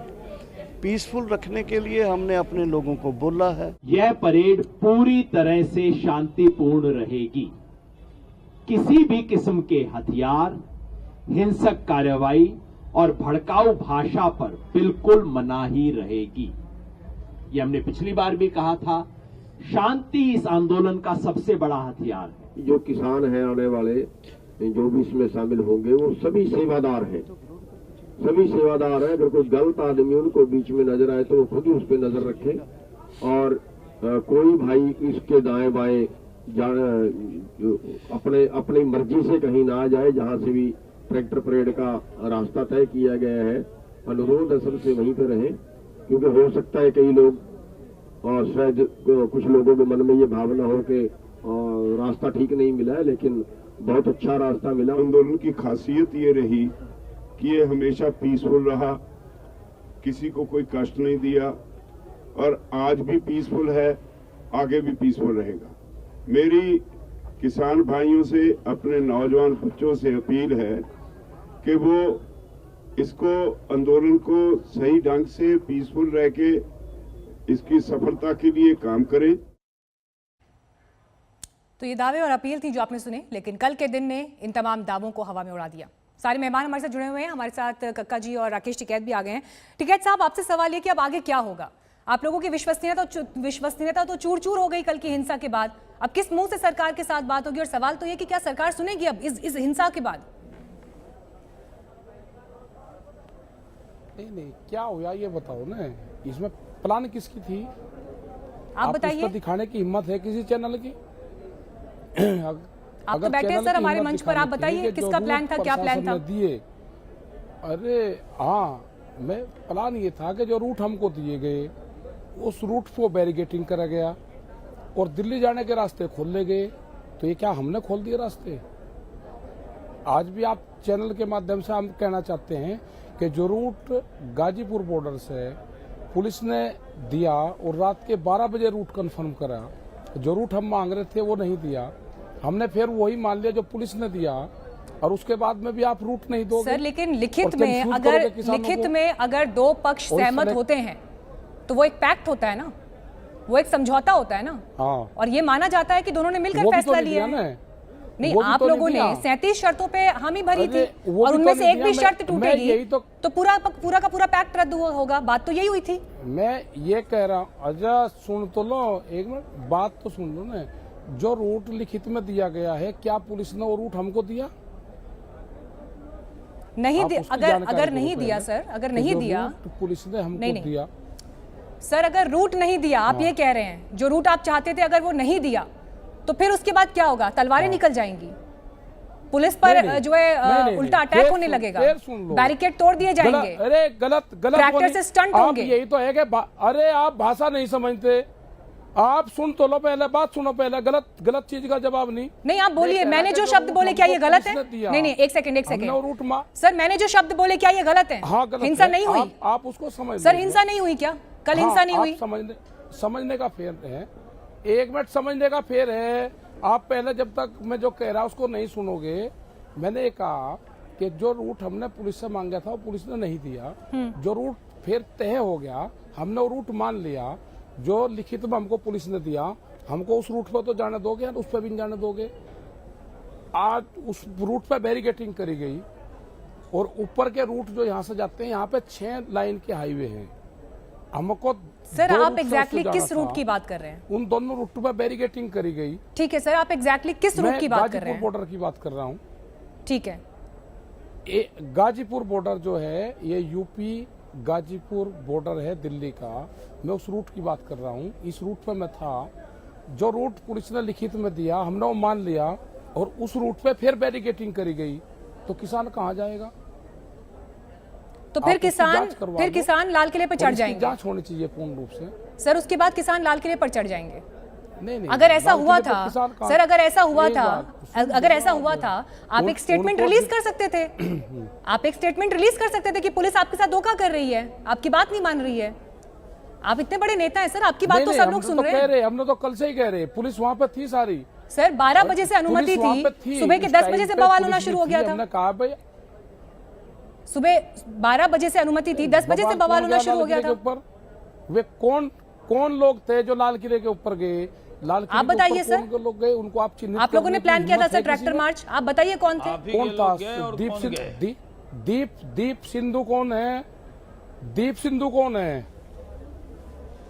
Speaker 7: पीसफुल रखने के लिए हमने अपने लोगों को बोला है।
Speaker 8: यह परेड पूरी तरह से शांतिपूर्ण रहेगी। किसी भी किस्म के हथियार, हिंसक कार्रवाई और भड़काऊ भाषा पर बिल्कुल मनाही रहेगी। ये हमने पिछली बार भी कहा था, शांति इस आंदोलन का सबसे बड़ा हथियार है।
Speaker 9: जो किसान हैं आने वाले, जो भी इसमें शामिल होंगे, वो सभी सेवादार हैं, सभी सेवादार हैं। अगर कोई गलत आदमी उनको बीच में नजर आए तो वो खुद ही उस पर नजर रखें, और कोई भाई इसके दाएं बाएं अपनी मर्जी से कहीं ना जाए। जहां से भी ट्रैक्टर परेड का रास्ता तय किया गया है, अनुरोध असल से वहीं पर रहे, क्योंकि हो सकता है कई लोग और शायद कुछ लोगों के मन में ये भावना हो कि रास्ता ठीक नहीं मिला है, लेकिन बहुत अच्छा रास्ता मिला।
Speaker 10: आंदोलन की खासियत ये रही कि ये हमेशा पीसफुल रहा, किसी को कोई कष्ट नहीं दिया और आज भी पीसफुल है, आगे भी पीसफुल रहेगा। मेरी किसान भाइयों से, अपने नौजवान बच्चों से अपील है कि वो इसको आंदोलन को सही ढंग से पीसफुल रह के इसकी सफलता के लिए काम करें।
Speaker 1: तो ये दावे और अपील थी जो आपने सुने, लेकिन कल के दिन ने इन तमाम दावों को हवा में उड़ा दिया। सारे मेहमान हमारे साथ जुड़े हुए हैं, हमारे साथ कक्का जी और राकेश टिकैत भी आ गए हैं। टिकैत साहब, आपसे सवाल ये कि अब आगे क्या होगा? आप लोगों की विश्वसनीयता तो चूर चूर हो गई कल की हिंसा के बाद। अब किस मुंह से सरकार के साथ बात होगी? और सवाल तो ये कि क्या सरकार सुनेगी अब इस हिंसा के बाद?
Speaker 3: नहीं, क्या हुआ ये बताओ ना, इसमें प्लान किसकी थी?
Speaker 1: आप बताइए।
Speaker 3: दिखाने की हिम्मत है किसी चैनल की?
Speaker 1: आप तो बैठे हैं सर हमारे मंच पर, आप बताइए किसका प्लान था, क्या प्लान था?
Speaker 3: दिए, अरे हाँ, मैं प्लान ये था कि जो रूट हमको दिए गए उस रूट को बैरिकेटिंग करा गया और दिल्ली जाने के रास्ते खोले गए। तो ये क्या हमने खोल दिए रास्ते? आज भी आप चैनल के माध्यम से हम कहना चाहते हैं कि जो रूट गाजीपुर बॉर्डर से पुलिस ने दिया और रात के 12 बजे रूट कंफर्म करा, जो रूट हम मांग रहे थे वो नहीं दिया, हमने फिर वही मान लिया जो पुलिस ने दिया, और उसके बाद में भी आप रूट नहीं दोगे।
Speaker 1: सर लेकिन लिखित में अगर दो पक्ष सहमत होते हैं तो वो एक पैक्ट होता है ना, वो एक समझौता होता है ना।
Speaker 3: हाँ।
Speaker 1: और ये माना जाता है कि दोनों ने मिलकर फैसला लिया है। नहीं, आप लोगों ने 37 शर्तों पे हामी भरी थी और उनमें से एक भी शर्त टूटेगी तो पूरा का पूरा पैक्ट रद्द होगा। बात तो यही हुई थी।
Speaker 3: मैं ये कह रहा हूँ, अजय सुन तो लो, एक मिनट बात तो सुन लो ना। जो रूट लिखित में दिया गया है, क्या पुलिस ने वो रूट हमको दिया?
Speaker 1: नहीं दिया। अगर नहीं दिया सर, अगर नहीं दिया
Speaker 3: पुलिस ने हमको दिया
Speaker 1: सर, अगर रूट नहीं दिया, आप ये कह रहे हैं जो रूट आप चाहते थे अगर वो नहीं दिया तो फिर उसके बाद क्या होगा? तलवारें निकल जाएंगी, पुलिस पर जो है उल्टा अटैक होने लगेगा, बैरिकेड तोड़ दिए जाएंगे।
Speaker 3: अरे गलत
Speaker 1: ट्रैक्टर से स्टंट होंगे।
Speaker 3: यही तो है कि अरे आप भाषा नहीं समझते, आप सुन तो लो, पहले बात सुनो, पहले गलत चीज का जवाब नहीं।
Speaker 1: आप बोलिए, मैंने जो शब्द बोले क्या ये गलत है? नहीं, एक सेकंड सर, मैंने जो शब्द बोले क्या ये गलत है?
Speaker 3: हाँ,
Speaker 1: हिंसा नहीं हुई।
Speaker 3: आप उसको समझ
Speaker 1: सर, हिंसा नहीं हुई क्या? कल हिंसा नहीं हुई?
Speaker 3: समझने का फेर है, एक मिनट समझने का फेर है। आप पहले जब तक मैं जो कह रहा उसको नहीं सुनोगे, मैंने कहा कि जो रूट हमने पुलिस से मांगा था वो पुलिस ने नहीं दिया, जो रूट फिर तय हो गया, हमने वो रूट मान लिया, जो लिखित में हमको पुलिस ने दिया, हमको उस रूट पर तो जाने दोगे, उस पर भी नहीं जाने दोगे। आज उस रूट पर बैरिकेटिंग करी गई और ऊपर के रूट जो यहाँ से जाते हैं, यहाँ पे 6 लाइन के हाईवे हैं। हमको
Speaker 1: सर, आप एग्जैक्टली किस रूट की बात कर रहे हैं?
Speaker 3: उन दोनों रूट पर बैरिकेटिंग करी गई।
Speaker 1: ठीक है सर, आप एग्जैक्टली किस रूट की बात कर रहे हैं?
Speaker 3: गाजीपुर बॉर्डर की बात कर रहा हूँ।
Speaker 1: ठीक है,
Speaker 3: गाजीपुर बॉर्डर जो है ये यूपी गाजीपुर बॉर्डर है दिल्ली का, मैं उस रूट की बात कर रहा हूँ। इस रूट पर मैं था, जो रूट पुलिस ने लिखित में दिया हमने वो मान लिया और उस रूट पे फिर बैरिकेटिंग करी गई, तो किसान कहाँ जाएगा?
Speaker 1: तो फिर किसान लाल किले पर चढ़ जाएंगे।
Speaker 3: जांच होनी चाहिए पूर्ण रूप से
Speaker 1: सर, उसके बाद किसान लाल किले पर चढ़ जाएंगे।
Speaker 3: नहीं,
Speaker 1: अगर ऐसा हुआ था सर, अगर ऐसा हुआ था आप एक स्टेटमेंट रिलीज कर सकते थे। आप एक स्टेटमेंट रिलीज कर सकते थे कि पुलिस आपके साथ धोखा कर रही है, आपकी बात नहीं मान रही है। आप इतने बड़े नेता हैं सर, आपकी बात तो सब लोग सुन रहे हैं।
Speaker 3: हमने तो कल से ही कह रहे, पुलिस वहाँ पे थी सारी।
Speaker 1: सर 12 बजे से अनुमति थी, सुबह के 10 बजे से बवाल होना शुरू हो गया था।
Speaker 3: हमने कहा भाई,
Speaker 1: सुबह 12 बजे से अनुमति थी, 10 बजे से बवाल होना शुरू हो गया था।
Speaker 3: वे कौन लोग थे जो लाल किले के ऊपर गए? लाल किले
Speaker 1: आप बताइए सर,
Speaker 3: लोग गए, उनको आप चिन्हित।
Speaker 1: आप लोगों ने प्लान किया था सर ट्रैक्टर मार्च, आप बताइए कौन थे?
Speaker 3: कौन था? दीप सिंधु कौन है? दीप सिंधु कौन है?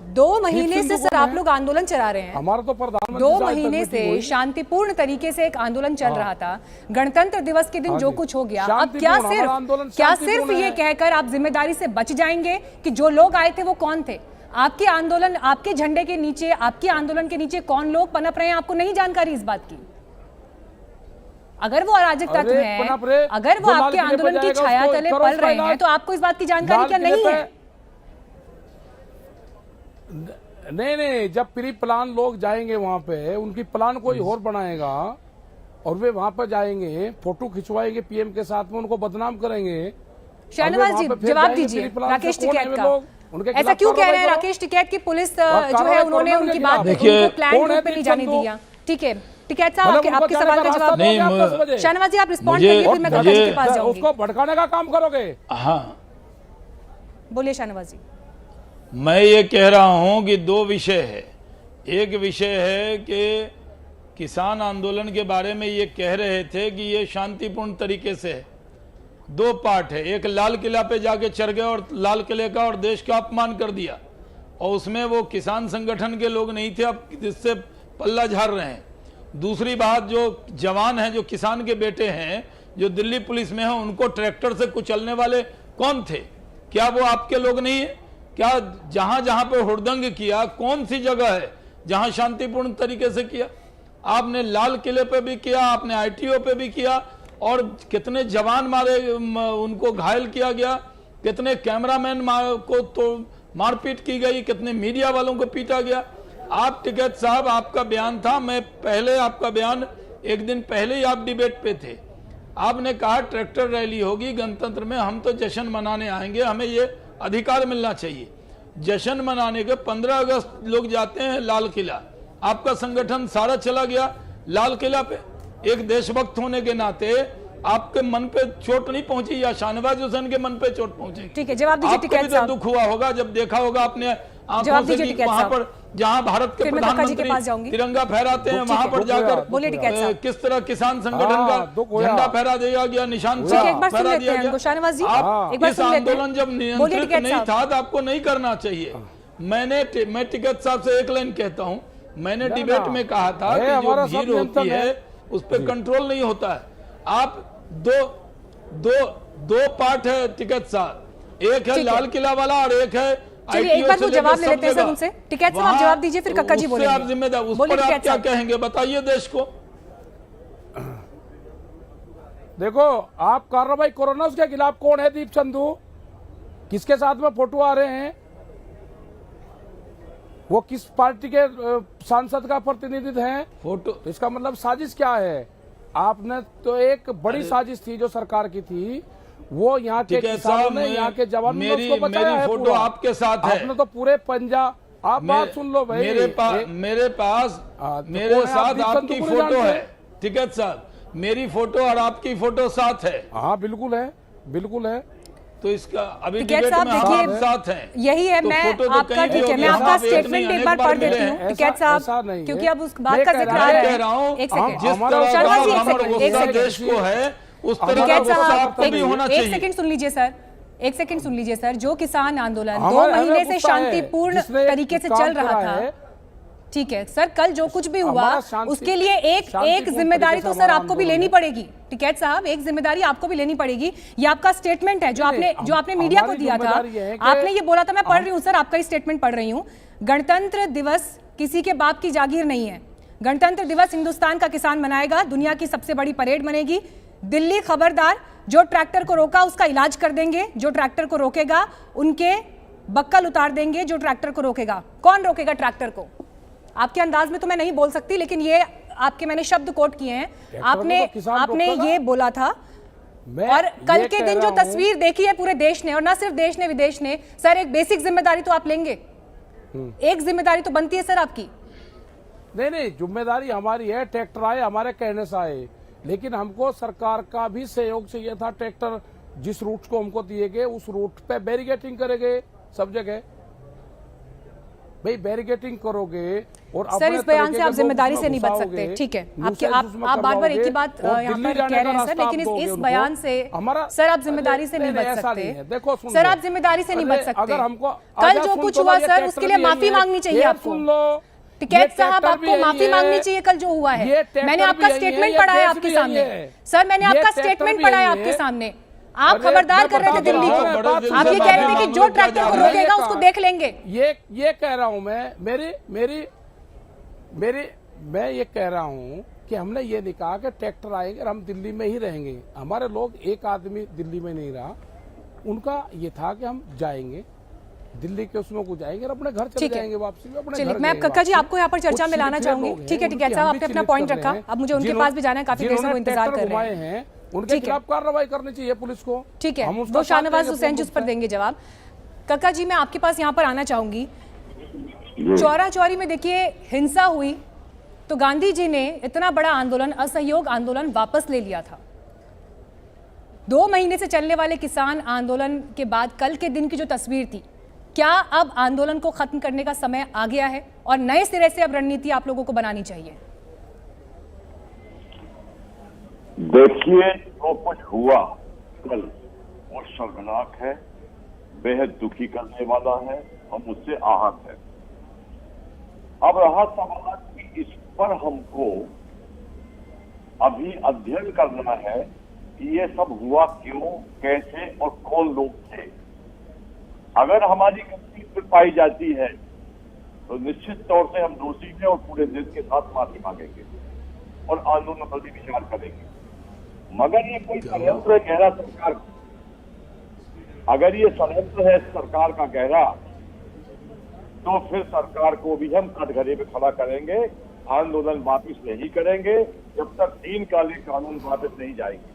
Speaker 1: 2 महीने से सर आप लोग आंदोलन चला रहे हैं।
Speaker 3: हमारा तो प्रधानमंत्री
Speaker 1: 2 महीने से शांतिपूर्ण तरीके से एक आंदोलन चल रहा था। गणतंत्र दिवस के दिन जो कुछ हो गया, अब क्या सिर्फ ये कहकर आप जिम्मेदारी से बच जाएंगे कि जो लोग आए थे वो कौन थे? आपके आंदोलन, आपके झंडे के नीचे, आपके आंदोलन के नीचे कौन लोग पनप रहे हैं, आपको नहीं जानकारी इस बात की? अगर वो अराजक तत्व हैं, अगर वो आपके आंदोलन की छाया तले पल रहे हैं, तो आपको इस बात की जानकारी क्या नहीं है?
Speaker 3: नहीं, जब प्री प्लान लोग जाएंगे वहां पे, उनकी प्लान कोई और बनाएगा और वे वहां पर जाएंगे, फोटो खिंचवाएंगे पीएम के साथ में, उनको बदनाम करेंगे।
Speaker 1: शाहनवाज जी जवाब दीजिए राकेश टिकैत का। ऐसा क्यों कह रहे हैं राकेश टिकैत की पुलिस जो है उन्होंने उनकी बात उनको प्लान रूप पे नहीं जाने दिया? ठीक है टिकैत साहब, आपके सवाल का जवाब नहीं। शाहनवाज जी आप रिस्पॉन्ड करिए, फिर मैं कक्का जी के पास जाऊंगी।
Speaker 3: उसको भड़काने का काम करोगे?
Speaker 6: हाँ
Speaker 1: बोलिए शाहनवाज जी।
Speaker 6: मैं ये कह रहा हूं कि दो विषय है। एक विषय है कि किसान आंदोलन के बारे में ये कह रहे थे कि ये शांतिपूर्ण तरीके से है। दो पार्ट है, एक लाल किला पे जाके चढ़ गए और लाल किले का और देश का अपमान कर दिया, और उसमें वो किसान संगठन के लोग नहीं थे, अब जिससे पल्ला झाड़ रहे हैं। दूसरी बात, जो जवान हैं, जो किसान के बेटे हैं, जो दिल्ली पुलिस में हैं, उनको ट्रैक्टर से कुचलने वाले कौन थे? क्या वो आपके लोग नहीं है क्या? जहां जहां पे हुड़दंग किया, कौन सी जगह है जहां शांतिपूर्ण तरीके से किया? आपने लाल किले पे भी किया, आपने आईटीओ पे भी किया, और कितने जवान मारे, उनको घायल किया गया, कितने कैमरामैन को तो मारपीट की गई, कितने मीडिया वालों को पीटा गया। आप टिकैत साहब, आपका बयान था, मैं पहले आपका बयान एक दिन पहले ही आप डिबेट पे थे, आपने कहा ट्रैक्टर रैली होगी गणतंत्र में, हम तो जश्न मनाने आएंगे, हमें ये अधिकार मिलना चाहिए। जश्न मनाने के 15 अगस्त लोग जाते हैं लाल किला, आपका संगठन सारा चला गया लाल किला पे। एक देशभक्त होने के नाते आपके मन पे चोट नहीं पहुंची, या शाहनवाज हुसैन के मन पे चोट पहुंची?
Speaker 1: ठीक है, जवाब दीजिए टिकैत साहब।
Speaker 6: दुख हुआ होगा जब देखा होगा आपने आंखों से कि वहां पर जहां भारत के प्रधानमंत्री तिरंगा फहराते हैं, वहां पर जाकर किस तरह किसान संगठन का झंडा फहरा दिया गया, निशान फहरा दिया गया। इस आंदोलन जब नियंत्रित नहीं था तो आपको नहीं करना चाहिए। मैं टिकैत साहब से एक लाइन कहता हूं, मैंने डिबेट में कहा था कि जो भीड़ होती है उस पर कंट्रोल नहीं होता है। आप दो पार्ट है टिकैत साहब, एक है लाल किला वाला और एक है।
Speaker 1: चलिए एक बार वो जवाब ले लेते हैं सर उनसे। टिकैत साहब जवाब दीजिए, फिर कक्का जी बोलेंगे।
Speaker 6: आप जिम्मेदार, उस पर आप क्या कहेंगे, बताइए देश को।
Speaker 3: देखो, आप कार्रवाई करो ना, उसके खिलाफ कौन है दीप संधू, किसके साथ में फोटो आ रहे हैं, वो किस पार्टी के सांसद का प्रतिनिधित्व है फोटो, इसका मतलब साजिश क्या है? आपने तो एक बड़ी साजिश थी जो सरकार की थी, वो यहाँ के किसानों ने, यहाँ के जवानों ने उसको बचाया है।
Speaker 6: फोटो आपके साथ है,
Speaker 3: आपने तो पूरे पंजाब, आप बात सुन लो भाई,
Speaker 6: मेरे साथ आपकी फोटो है टिकैत साहब, मेरी फोटो और आपकी फोटो साथ है।
Speaker 3: हाँ बिल्कुल है, बिल्कुल है।
Speaker 6: तो इसका अभी
Speaker 1: टिकैत साहब देखिए साथ हैं, यही है। मैं आपका ठीक है, मैं आपका स्टेटमेंट एक बार पढ़ देती हूँ टिकैत साहब, क्योंकि अब उस बात का जिक्र आ रहा है। एक सेकंड सुन लीजिए सर, एक सेकंड सुन लीजिए सर। जो किसान आंदोलन 2 महीने से शांतिपूर्ण तरीके से चल रहा था, ठीक है सर, कल जो कुछ भी हुआ उसके लिए एक जिम्मेदारी तो सर आपको भी लेनी पड़ेगी। टिकैत साहब, एक जिम्मेदारी आपको भी लेनी पड़ेगी। ये आपका स्टेटमेंट है जो आपने मीडिया को दिया था। आपने ये बोला था, मैं पढ़ रही हूँ सर, आपका ही स्टेटमेंट पढ़ रही हूँ। गणतंत्र दिवस किसी के बाप की जागीर नहीं है। गणतंत्र दिवस हिंदुस्तान का किसान मनाएगा, दुनिया की सबसे बड़ी परेड बनेगी। दिल्ली खबरदार, जो ट्रैक्टर को रोका उसका इलाज कर देंगे, जो ट्रैक्टर को रोकेगा उनके बक्कल उतार देंगे। जो ट्रैक्टर को रोकेगा, कौन रोकेगा ट्रैक्टर को? आपके अंदाज में तो मैं नहीं बोल सकती, लेकिन ये आपके मैंने शब्द कोट किए हैं। आपने ये बोला था, और कल के दिन जो तस्वीर देखी है पूरे देश ने, और ना सिर्फ देश ने विदेश ने, सर एक बेसिक जिम्मेदारी तो आप लेंगे, एक जिम्मेदारी तो बनती है सर आपकी।
Speaker 3: नहीं, जिम्मेदारी हमारी है, ट्रैक्टर आए हमारे कहने से आए, लेकिन हमको सरकार का भी सहयोग चाहिए था। ट्रैक्टर जिस रूट को हमको दिए गए उस रूट पे बैरिकेटिंग करेंगे सब जगह। भाई बैरिकेटिंग करोगे और
Speaker 1: सर इस बयान से आप जिम्मेदारी से नहीं बच सकते, ठीक है। आप बार-बार एक ही बात यहाँ पर कह रहे हैं सर, लेकिन इस बयान से सर आप जिम्मेदारी से नहीं बच सकते।
Speaker 3: देखो
Speaker 1: सर, आप जिम्मेदारी से नहीं बच सकते। अगर हमको कल जो कुछ हुआ सर, उसके लिए माफी मांगनी चाहिए आपको। टिकैत साहब, आपको माफी मांगनी चाहिए कल जो हुआ है। मैंने आपका स्टेटमेंट पढ़ा है आपके सामने सर, मैंने आपका स्टेटमेंट पढ़ा है आपके सामने। आप खबरदार कर रहे थे दिल्ली को, आप ये कह रहे थे कि जो ट्रैक्टर को रोकेगा उसको देख लेंगे।
Speaker 3: ये कह रहा हूं मैं ये कह रहा हूं कि हमने ये नहीं कहा कि ट्रैक्टर आएंगे और हम दिल्ली में ही रहेंगे। हमारे लोग, एक आदमी दिल्ली में नहीं रहा, उनका ये था कि हम जाएंगे दिल्ली के उसमें कुछ जाएंगे और अपने घर चले
Speaker 1: ठीक है।
Speaker 3: जाएंगे वापसी में अपने
Speaker 1: चलिए
Speaker 3: घर
Speaker 1: मैं
Speaker 3: जाएंगे
Speaker 1: कक्का जी
Speaker 3: वापसी।
Speaker 1: आपको यहाँ पर चर्चा
Speaker 3: कुछ
Speaker 1: में लाना
Speaker 3: चिड़चिड़े
Speaker 1: चाहूंगी।
Speaker 3: लोग हैं,
Speaker 1: ठीक है
Speaker 3: उनकी
Speaker 1: टिकैत साहब
Speaker 3: हम भी
Speaker 1: आपने अपना
Speaker 3: चिड़चिड़े
Speaker 1: पॉइंट
Speaker 3: कर
Speaker 1: रखा,
Speaker 3: रहे हैं।
Speaker 1: अब मुझे उनके पास भी जाना है, काफी देर से वो इंतजार कर रहे हैं।
Speaker 3: हैं उनके
Speaker 1: ठीक है।
Speaker 3: खिलाफ कार्रवाई करनी चाहिए पुलिस को।
Speaker 1: ठीक है,
Speaker 3: हम उसका
Speaker 1: वो
Speaker 3: साथ
Speaker 1: शाहनवाज
Speaker 3: देंगे
Speaker 1: हुसैन
Speaker 3: पूर्ण
Speaker 1: जी उस पर
Speaker 3: रूप से।
Speaker 1: देंगे जवाब। कक्का जी मैं आपके पास यहाँ पर आना चाहूंगी। चौरा चौरी में देखिए हिंसा हुई तो गांधी जी ने इतना बड़ा आंदोलन, असहयोग आंदोलन वापस ले लिया था। 2 महीने से चलने वाले किसान आंदोलन के बाद कल के दिन की जो तस्वीर थी, क्या अब आंदोलन को खत्म करने का समय आ गया है और नए सिरे से अब रणनीति आप लोगों को बनानी चाहिए?
Speaker 11: देखिए जो कुछ हुआ कल वो शर्मनाक है, बेहद दुखी करने वाला है, हम उससे आहत हैं। अब रहा सवाल कि इस पर हमको अभी अध्ययन करना है कि ये सब हुआ क्यों, कैसे और कौन लोग थे। अगर हमारी गलती पाई जाती है तो निश्चित तौर से हम दोषी हैं और पूरे देश के साथ माफी मांगेंगे और आंदोलन पर भी विचार करेंगे। मगर ये कोई षड्यंत्र है गहरा सरकार, अगर ये षड्यंत्र है सरकार का गहरा, तो फिर सरकार को भी हम कटघरे में खड़ा करेंगे, आंदोलन वापिस नहीं करेंगे जब तक 3 काले कानून वापस नहीं जाएंगे।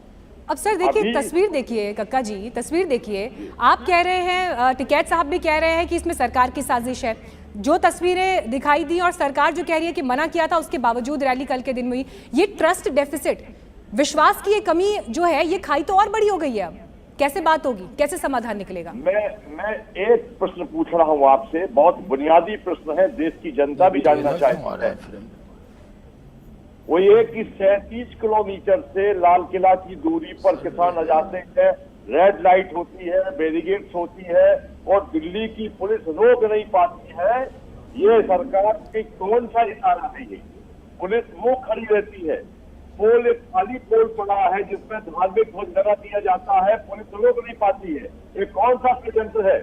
Speaker 1: अब सर देखिए तस्वीर देखिए कक्का जी, तस्वीर देखिए, आप कह रहे हैं, टिकैत साहब भी कह रहे हैं कि इसमें सरकार की साजिश है। जो तस्वीरें दिखाई दी और सरकार जो कह रही है कि मना किया था उसके बावजूद रैली कल के दिन में हुई, ये ट्रस्ट डेफिसिट, विश्वास की ये कमी जो है ये खाई तो और बड़ी हो गई है। अब कैसे बात होगी, कैसे समाधान निकलेगा?
Speaker 11: मैं एक प्रश्न पूछ रहा हूं आपसे, बहुत बुनियादी प्रश्न है, देश की जनता भी जानना चाहती है। वो ये कि 37 किलोमीटर से लाल किला की दूरी पर किसान आ जाते हैं, रेड लाइट होती है, बैरिकेड्स होती है और दिल्ली की पुलिस रोक नहीं पाती है। ये सरकार की कौन सा इशारा है? ये पुलिस वो खड़ी रहती है, पोल एक खाली पोल पड़ा है जिसमें धार्मिक ध्वज लगा दिया जाता है, पुलिस रोक नहीं पाती है। ये कौन सा षड्यंत्र है?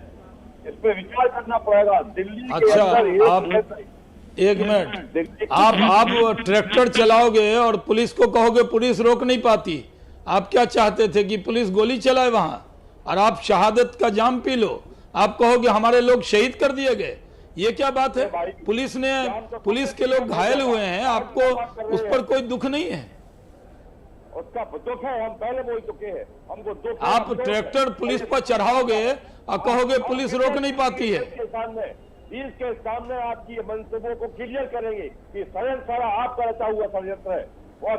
Speaker 11: इस पर विचार करना पड़ेगा। दिल्ली के अंदर
Speaker 6: आप एक मिनट, आप ट्रैक्टर चलाओगे और पुलिस को कहोगे पुलिस रोक नहीं पाती। आप क्या चाहते थे कि पुलिस गोली चलाए वहां और आप शहादत का जाम पी लो? आप कहोगे हमारे लोग शहीद कर दिए गए, ये क्या बात है? पुलिस के लोग घायल हुए हैं, आपको उस पर कोई दुख नहीं है?
Speaker 11: उसका दुख है, हम पहले बोल चुके हैं, हमको दुख।
Speaker 6: आप ट्रैक्टर पुलिस पर चढ़ाओगे और कहोगे पुलिस रोक नहीं पाती है।
Speaker 11: इसके सामने आपकी मंसूबों को क्लियर करेंगे कि षड्यंत्र सारा आपका रचा हुआ षड्यंत्र है और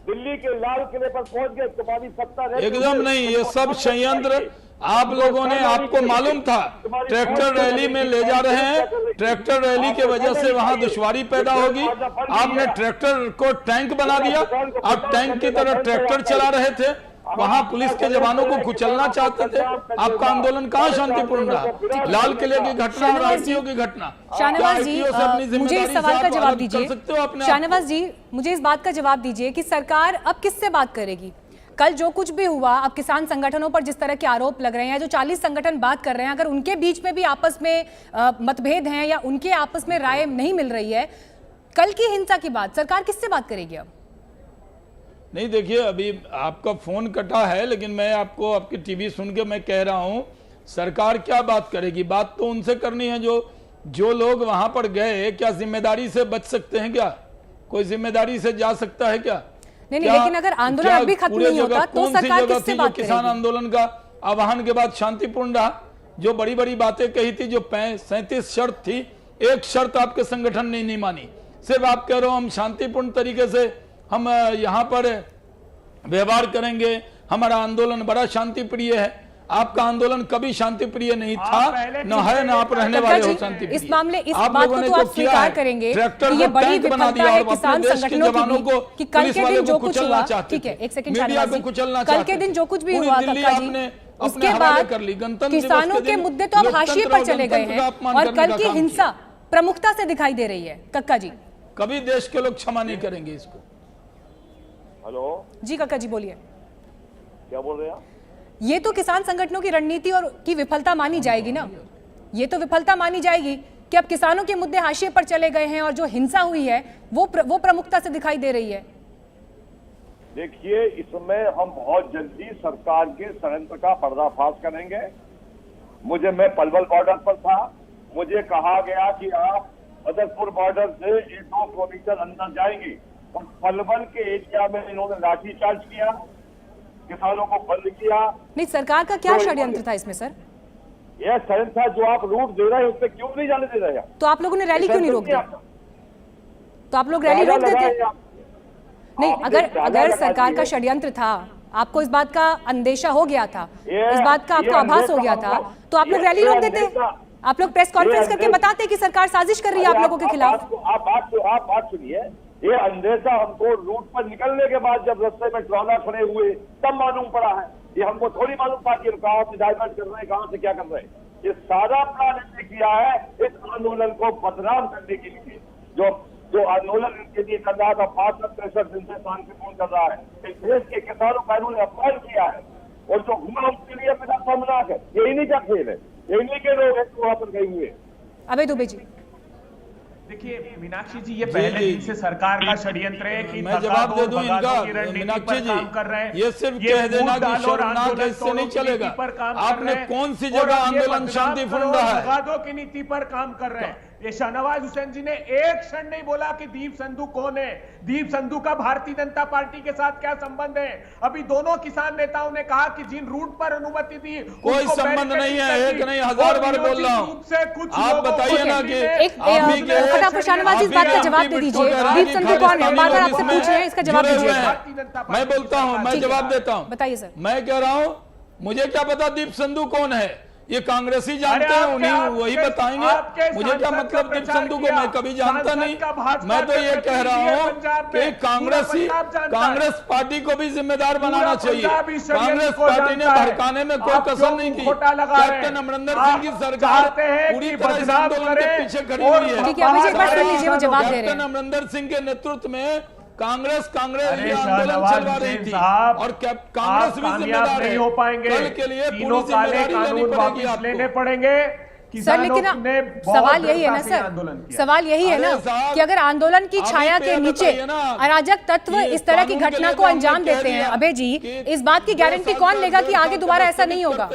Speaker 11: दिल्ली के लाल किले पर पहुंच गए तुम्हारी सत्ता
Speaker 6: एकदम नहीं, ये सब संयंत्र आप लोगों ने, आपको मालूम था ट्रैक्टर रैली में ले जा रहे हैं, ट्रैक्टर रैली की वजह से वहां दुश्वारी पैदा होगी। आपने ट्रैक्टर को टैंक बना दिया, आप टैंक की तरह ट्रैक्टर चला रहे थे, वहां पुलिस के जवानों को कुचलना चाहते थे। आपका आंदोलन कहाँ शांतिपूर्ण रहा? लाल किले की घटना और आरटीओ की घटना।
Speaker 1: शाहनवाज जी मुझे इस सवाल का जवाब दीजिए। शाहनवाज जी मुझे इस बात का जवाब दीजिए कि सरकार अब किससे बात करेगी? कल जो कुछ भी हुआ, अब किसान संगठनों पर जिस तरह के आरोप लग रहे हैं, जो 40 संगठन बात कर रहे हैं, अगर उनके बीच में भी आपस में मतभेद हैं या उनके आपस में राय नहीं मिल रही है, कल की हिंसा की बात सरकार किससे बात करेगी अब?
Speaker 6: नहीं देखिए, अभी आपका फोन कटा है, लेकिन मैं आपको आपकी टीवी सुन के मैं कह रहा हूं सरकार क्या बात करेगी। बात तो उनसे करनी है जो लोग वहां पर गए। क्या जिम्मेदारी से बच सकते हैं? क्या कोई जिम्मेदारी से जा सकता है क्या?
Speaker 1: नहीं, लेकिन अगर आंदोलन अभी खत्म नहीं होता तो सरकार किससे बात करेगी?
Speaker 6: किसान आंदोलन का आह्वान के बाद शांतिपूर्ण रहा, जो बड़ी बड़ी बातें कही थी, जो 37 शर्त थी, एक शर्त आपके संगठन ने नहीं मानी। सिर्फ आप कह रहे हो हम शांतिपूर्ण तरीके से हम यहाँ पर व्यवहार करेंगे, हमारा आंदोलन बड़ा शांति प्रिय है। आपका आंदोलन कभी शांति प्रिय नहीं था, न है, न आप रहने वाले हो शांति प्रिय।
Speaker 1: इस मामले इस बात को तो आप स्वीकार करेंगे कि ये बड़ी विफलता है किसान संगठनों की कि कल के दिन जो कुछ हुआ, ठीक है एक सेकंड शाहनवाज जी, कल के दिन जो कुछ भी हुआ कक्का जी, उसके बाद किसानों के मुद्दे तो अब हाशिए पर चले गए हैं और कल की हिंसा प्रमुखता से दिखाई दे रही है। कक्का जी
Speaker 6: कभी देश के लोग क्षमा नहीं करेंगे इसको।
Speaker 11: हेलो
Speaker 1: जी कक्का जी बोलिए,
Speaker 11: क्या बोल रहे हैं?
Speaker 1: ये तो किसान संगठनों की रणनीति और की विफलता मानी जाएगी ना, ये तो विफलता मानी जाएगी कि अब किसानों के मुद्दे हाशिए पर चले गए हैं और जो हिंसा हुई है वो प्रमुखता से दिखाई दे रही है।
Speaker 11: देखिए, इसमें हम बहुत जल्दी सरकार के षड्यंत्र का पर्दाफाश करेंगे मैं पलवल बॉर्डर पर था, मुझे कहा गया कि आप बदरपुर बॉर्डर से 2 किलोमीटर अंदर जाएंगे और पलवल के एरिया में इन्होंने लाठीचार्ज किया, किसानों को बंद किया।
Speaker 1: नहीं, सरकार का क्या षड्यंत्र था इसमें सर?
Speaker 11: यह षड्यंत्र था, जो आप लूट दे रहे हैं उस पर क्यों नहीं जाने दे रहे हैं?
Speaker 1: तो आप लोगों ने रैली क्यों नहीं रोक दी? तो आप लोग रैली रोक देते? नहीं, अगर सरकार का षड्यंत्र था, आपको इस बात का अंदेशा हो गया था, इस बात का आपको आभास हो गया था, तो आप लोग रैली रोक देते? आप लोग प्रेस कॉन्फ्रेंस करके बताते कि सरकार साजिश कर रही है आप लोगों के खिलाफ।
Speaker 11: आप बात सुनिए, ये अंदेशा हमको रूट पर निकलने के बाद जब रास्ते में ट्रॉला खड़े हुए तब मालूम पड़ा है। ये हमको थोड़ी मालूम था कि कहां से डाइवर्ट कर रहे हैं, कहां से क्या कर रहे हैं। ये सारा प्लान इसने किया है इस आंदोलन को बदनाम करने के लिए। जो आंदोलन इनके लिए कर रहा था 65 दिन से शांतिपूर्ण कर रहा है, इस देश के किसानों का इन्होंने अपमान किया है और जो हुआ उसके लिए मेरा सामना है। ये इन्हीं का खेल है, ये इन्हीं के लोग हैं वहां पर गए हुए।
Speaker 1: अभय दुबे जी,
Speaker 5: देखिए मीनाक्षी जी, ये पहले दिन से सरकार का षड्यंत्र है कि
Speaker 6: मैं जवाब दे दूं इनका। मीनाक्षी जी, ये सिर्फ कह देना कि शर्मनाक है, इससे नहीं चलेगा। आपने कौन सी जगह आंदोलन शांतिपूर्ण रहा है?
Speaker 5: तगादों की नीति पर काम कर रहे हैं। ये शाहनवाज हुसैन जी ने एक क्षण नहीं बोला कि दीप संधू कौन है, दीप संधू का भारतीय जनता पार्टी के साथ क्या संबंध है। अभी दोनों किसान नेताओं ने कहा कि जिन रूट पर अनुमति थी
Speaker 6: कोई संबंध नहीं है, एक नहीं 1000 बार बोल रहा हूँ। आप बताइए ना कि
Speaker 1: फटाफट शाहनवाज इस बात का जवाब दे दीजिए, दीप संधू कौन है? बार-बार आपसे पूछ रहे हैं, इसका जवाब दीजिए।
Speaker 6: मैं बोलता हूँ, मैं जवाब देता हूँ।
Speaker 1: बताइए सर।
Speaker 6: मैं कह रहा हूँ, मुझे क्या पता दीप संधू कौन है, ये कांग्रेसी जानते हैं, उन्हीं वही बताएंगे। मुझे क्या मतलब दीप संधू को, मैं कभी जानता नहीं। मैं तो ये कह रहा हूँ कि कांग्रेस पार्टी को भी जिम्मेदार बनाना चाहिए। कांग्रेस पार्टी ने भड़काने में कोई कसर नहीं की। कैप्टन अमरिंदर सिंह की सरकार पूरी तरह इस आंदोलन के पीछे खड़ी हुई है। कैप्टन अमरिंदर सिंह के नेतृत्व में कांग्रेस ये आंदोलन चलवा रही थी और कांग्रेस भी जिम्मेदार
Speaker 5: नहीं हो पाएंगे।
Speaker 6: कल के लिए पूरी जिम्मेदारी
Speaker 5: लेने पड़ेंगे।
Speaker 1: सर, लेकिन सवाल यही है ना सर, सवाल यही है ना कि अगर आंदोलन की छाया के नीचे अराजक तत्व इस तरह की घटना को अंजाम देते हैं, अभय जी, इस बात की गारंटी कौन लेगा कि आगे दोबारा ऐसा नहीं होगा?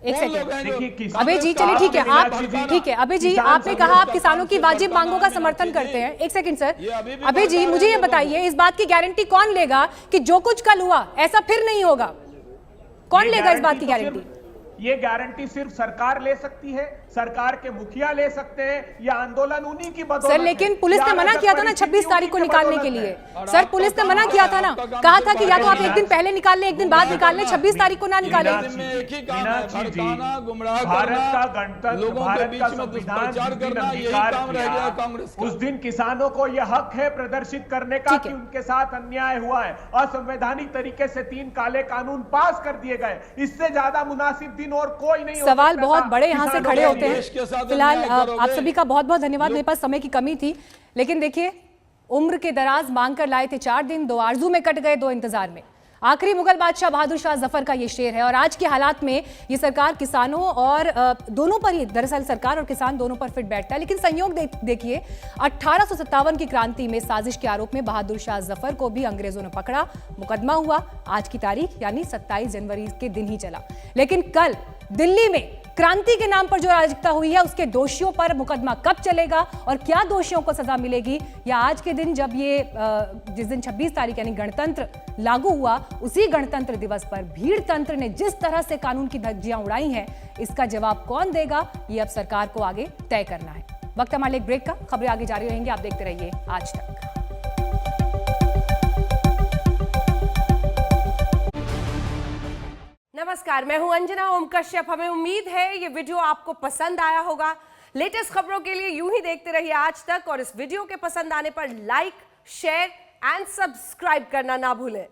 Speaker 1: एक सेकंड अभय जी, चलिए ठीक है, आप ठीक है अभय जी, आपने कहा आप किसानों की वाजिब मांगों का समर्थन करते हैं। एक सेकंड सर, अभय जी मुझे ये बताइए, इस बात की गारंटी कौन लेगा कि जो कुछ कल हुआ ऐसा फिर नहीं होगा? कौन लेगा इस बात की गारंटी?
Speaker 5: ये गारंटी सिर्फ सरकार ले सकती है, सरकार के मुखिया ले सकते हैं, या आंदोलन उन्हीं की बदौलत।
Speaker 1: सर, लेकिन पुलिस ने मना किया था ना 26 तारीख को निकालने के लिए। सर, पुलिस ने मना किया था ना, कहा था कि या तो आप एक दिन पहले निकाल लें, एक दिन बाद निकाल लें, 26 तारीख को ना निकालें।
Speaker 5: भारत का गणतंत्र, भारत का संविधान, उस दिन किसानों को यह हक है प्रदर्शित करने का कि उनके साथ अन्याय हुआ है। असंवैधानिक तरीके से 3 काले कानून पास कर दिए गए, इससे ज्यादा मुनासिब दिन और कोई नहीं।
Speaker 1: सवाल बहुत बड़े यहाँ से खड़े होते हैं। फिलहाल आप सभी का बहुत बहुत धन्यवाद, मेरे पास समय की कमी थी, लेकिन देखिए उम्र के दराज मांग कर लाए थे 4 दिन, 2 आरजू में कट गए, 2 इंतजार में। आखिरी मुगल बादशाह बहादुर शाह जफर का ये शेर है और आज के हालात में ये सरकार किसानों और दोनों पर ही, दरअसल सरकार और किसान दोनों पर फिट बैठता है। लेकिन संयोग देखिए, 1857 की क्रांति में साजिश के आरोप में बहादुर शाह जफर को भी अंग्रेजों ने पकड़ा, मुकदमा हुआ, आज की तारीख यानी 27 जनवरी के दिन ही चला। लेकिन कल दिल्ली में क्रांति के नाम पर जो अराजकता हुई है उसके दोषियों पर मुकदमा कब चलेगा और क्या दोषियों को सजा मिलेगी, या आज के दिन जब ये जिस दिन 26 तारीख यानी गणतंत्र लागू हुआ, उसी गणतंत्र दिवस पर भीड़ तंत्र ने जिस तरह से कानून की धज्जियां उड़ाई हैं, इसका जवाब कौन देगा, ये अब सरकार को आगे तय करना है। वक्त हमारे एक ब्रेक का, खबरें आगे जारी रहेंगी, आप देखते रहिए आज तक।
Speaker 12: नमस्कार, मैं हूं अंजना ओम कश्यप। हमें उम्मीद है ये वीडियो आपको पसंद आया होगा। लेटेस्ट खबरों के लिए यूं ही देखते रहिए आज तक और इस वीडियो के पसंद आने पर लाइक, शेयर एंड सब्सक्राइब करना ना भूलें।